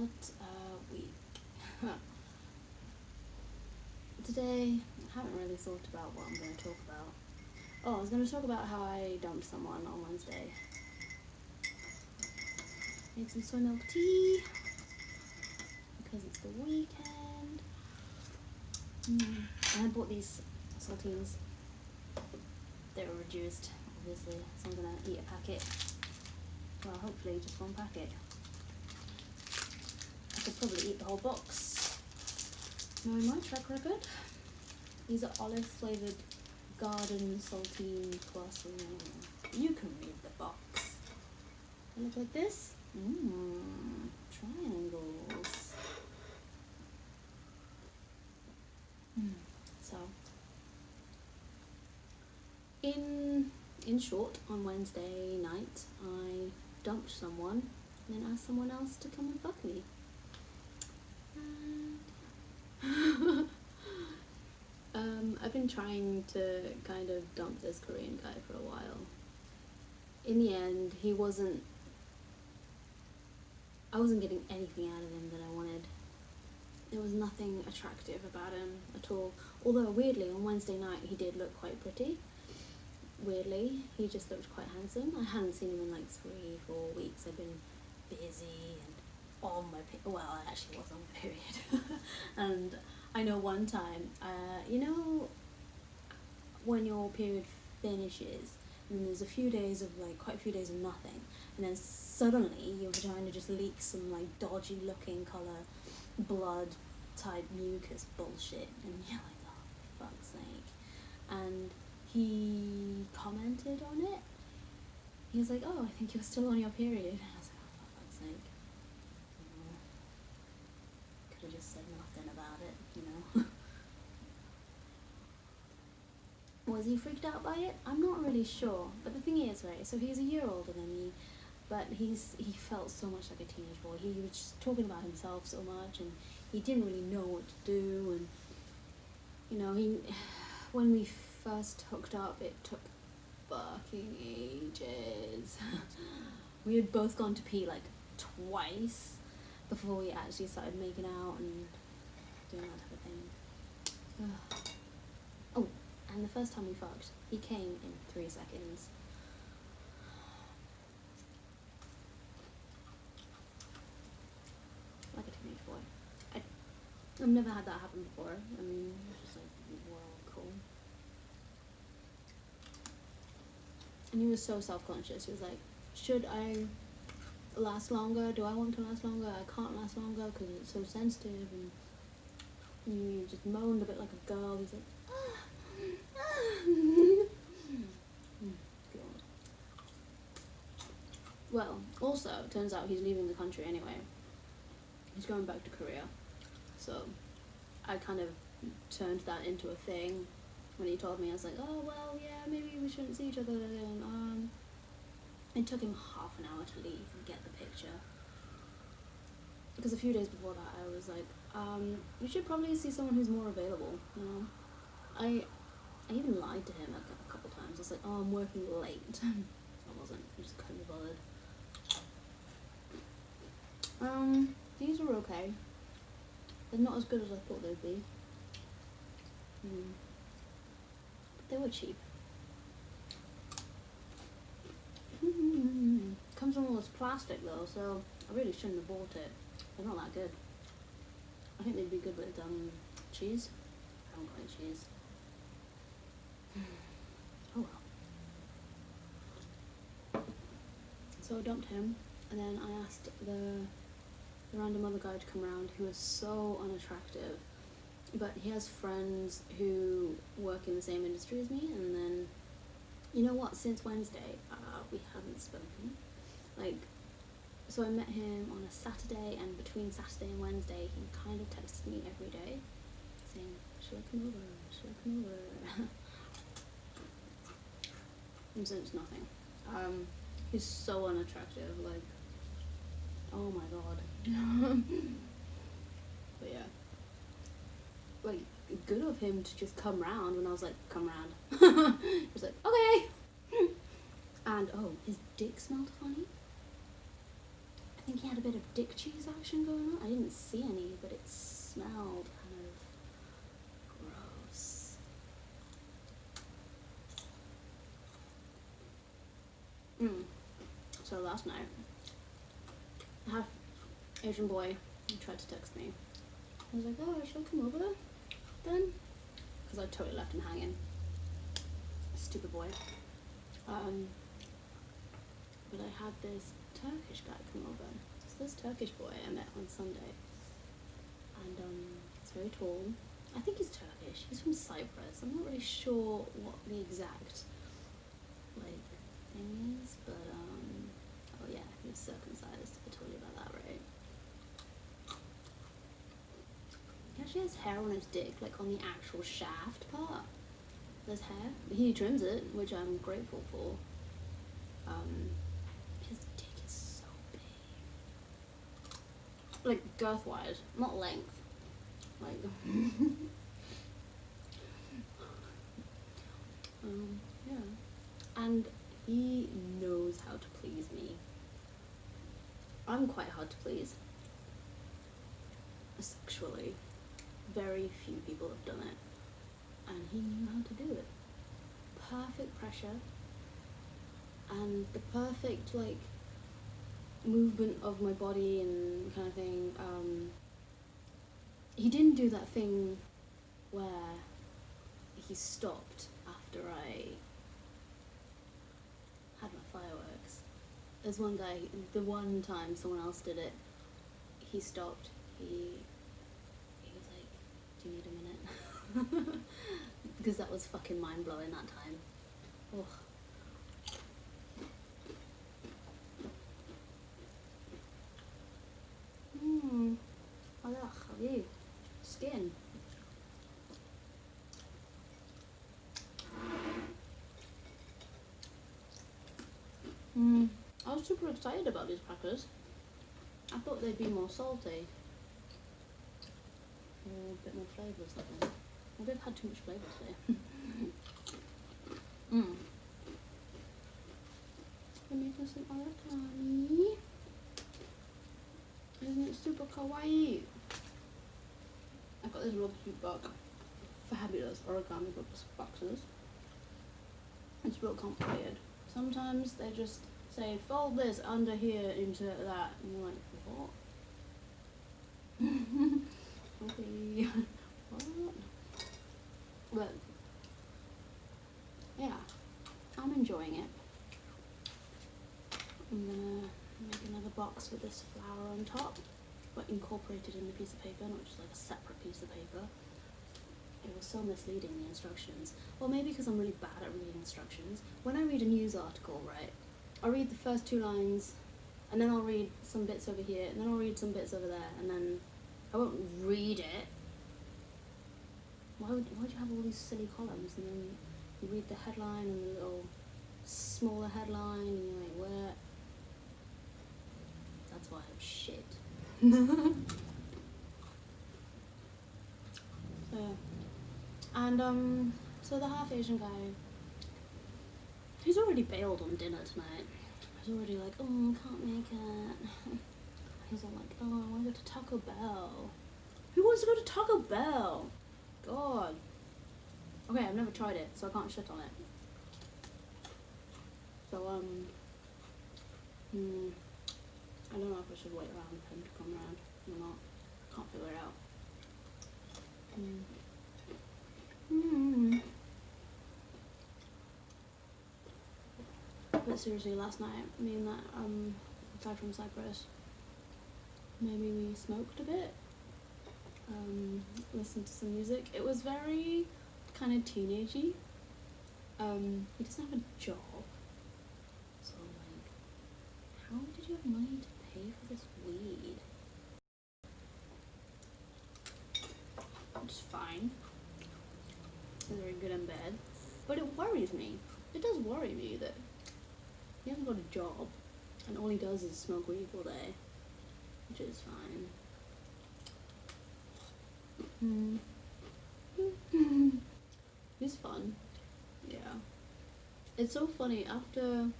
What a week. Today, I haven't really thought about what I'm going to talk about. Oh, I was going to talk about how I dumped someone on Wednesday. Made some soy milk tea because it's the weekend. And I bought these saltines. They were reduced, obviously, so I'm going to eat a packet. Well, hopefully just one packet. I could probably eat the whole box. Knowing my track record. These are olive flavoured garden saltine plus. You can read the box. They look like this. Triangles. So, in short, on Wednesday night, I dumped someone and then asked someone else to come and fuck me. I've been trying to kind of dump this Korean guy for a while. In the end, I wasn't getting anything out of him that I wanted. There was nothing attractive about him at all. Although, weirdly, on Wednesday night, he did look quite pretty. Weirdly, he just looked quite handsome. I hadn't seen him in like 3-4 weeks. I've been busy and on my well, I actually was on my period. And I know one time, you know, when your period finishes and there's a few days of like quite a few days of nothing, and then suddenly your vagina just leaks some like dodgy looking colour blood type mucus bullshit, and you're like, oh, for fuck's sake. And he commented on it. He was like, oh, I think you're still on your period. And I was like, oh, for fuck's sake. Could have just said nothing about it, you know. Was he freaked out by it? I'm not really sure. But the thing is, right, so he's a year older than me, but he felt so much like a teenage boy. He was just talking about himself so much, and he didn't really know what to do. And you know, when we first hooked up, it took fucking ages. We had both gone to pee like twice before we actually started making out and doing that type of thing. Oh, and the first time we fucked, he came in 3 seconds. Like a teenage boy. I've never had that happen before. I mean, it's just like, wow, cool. And he was so self-conscious. He was like, should I last longer? Do I want to last longer? I can't last longer because it's so sensitive. And you just moaned a bit like a girl. He's like, God. Well, also, it turns out he's leaving the country anyway. He's going back to Korea. So I kind of turned that into a thing. When he told me, I was like, oh, well, yeah, maybe we shouldn't see each other. And it took him half an hour to leave and get the picture. Because a few days before that, I was like, you should probably see someone who's more available, you know. I even lied to him a couple times. I was like, oh, I'm working late. I wasn't. I just couldn't be bothered. These were okay. They're not as good as I thought they'd be. But they were cheap. Comes in all this plastic though, so I really shouldn't have bought it. They're not that good. I think they'd be good with cheese. I haven't got any cheese. Oh well. So I dumped him, and then I asked the random other guy to come around who was so unattractive, but he has friends who work in the same industry as me. And then, you know what, since Wednesday we haven't spoken. Like, so I met him on a Saturday, and between Saturday and Wednesday he kind of texted me every day saying, should I come over, should I come over? And since nothing. He's so unattractive, like, oh my god. But yeah, like, good of him to just come round when I was like, come round. He was like, okay. And oh, his dick smelled funny. I think he had a bit of dick cheese action going on. I didn't see any, but it smelled kind of gross. So last night, a half Asian boy tried to text me. I was like, oh, should I come over then? Because I totally left him hanging. Stupid boy. But I had this Turkish guy come over. So this Turkish boy I met on Sunday. And he's very tall. I think he's Turkish. He's from Cyprus. I'm not really sure what the exact like thing is, but oh yeah, he was circumcised. I told you about that, right? He actually has hair on his dick, like on the actual shaft part. There's hair. He trims it, which I'm grateful for. His dick is so big. Like girth-wise, not length. Like yeah. And he knows how to please me. I'm quite hard to please. Sexually. Very few people have done it. And he knew how to do it. Perfect pressure. And the perfect, like, movement of my body and kind of thing. He didn't do that thing where he stopped after I had my fireworks. There's one guy, the one time someone else did it, he stopped. He was like, do you need a minute? Because that was fucking mind-blowing that time. Ugh. Skin. I was super excited about these crackers. I thought they'd be more salty. Or a bit more flavour or something. Maybe I've had too much flavour today. We're making some origami. Isn't it super kawaii? I've got this real cute book. Fabulous origami boxes. It's real complicated. Sometimes they just say, fold this under here into that. And you're like, what? Okay. What? But, yeah. I'm enjoying it. I'm gonna make another box with this flower on top, but incorporated in the piece of paper, not just like a separate piece of paper. It was so misleading, the instructions. Well, maybe because I'm really bad at reading instructions. When I read a news article, right, I'll read the first 2 lines, and then I'll read some bits over here, and then I'll read some bits over there, and then I won't read it. Why would you have all these silly columns, and then you read the headline and the little smaller headline, and you're like, where? That's why I'm shit. So, and so the half Asian guy, he's already bailed on dinner tonight. He's already like, oh, can't make it. He's all like, oh, I want to go to Taco Bell. Who wants to go to Taco Bell? God. Okay, I've never tried it, so I can't shit on it. So, I don't know if I should wait around for him to come around or not. I can't figure it out. But seriously, last night, me and that guy from Cyprus, maybe we smoked a bit, listened to some music. It was very kind of teenagey. He doesn't have a job, so like, how did you have money to pay for this weed? Which is fine. He's very good in bed, but it worries me. It does worry me that he hasn't got a job and all he does is smoke weed all day, which is fine. He's fun. Yeah. It's so funny, after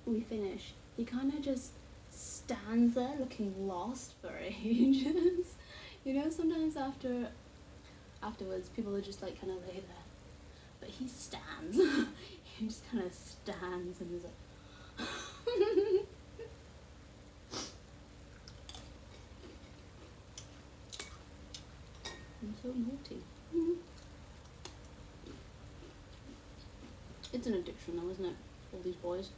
we finish, he kind of just stands there looking lost for ages. You know, sometimes afterwards people are just like kind of lay there, but he stands. He just kind of stands and is like I'm so naughty. It's an addiction though, isn't it? All these boys.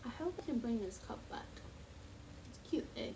I hope I can bring this cup back. It's cute, eh?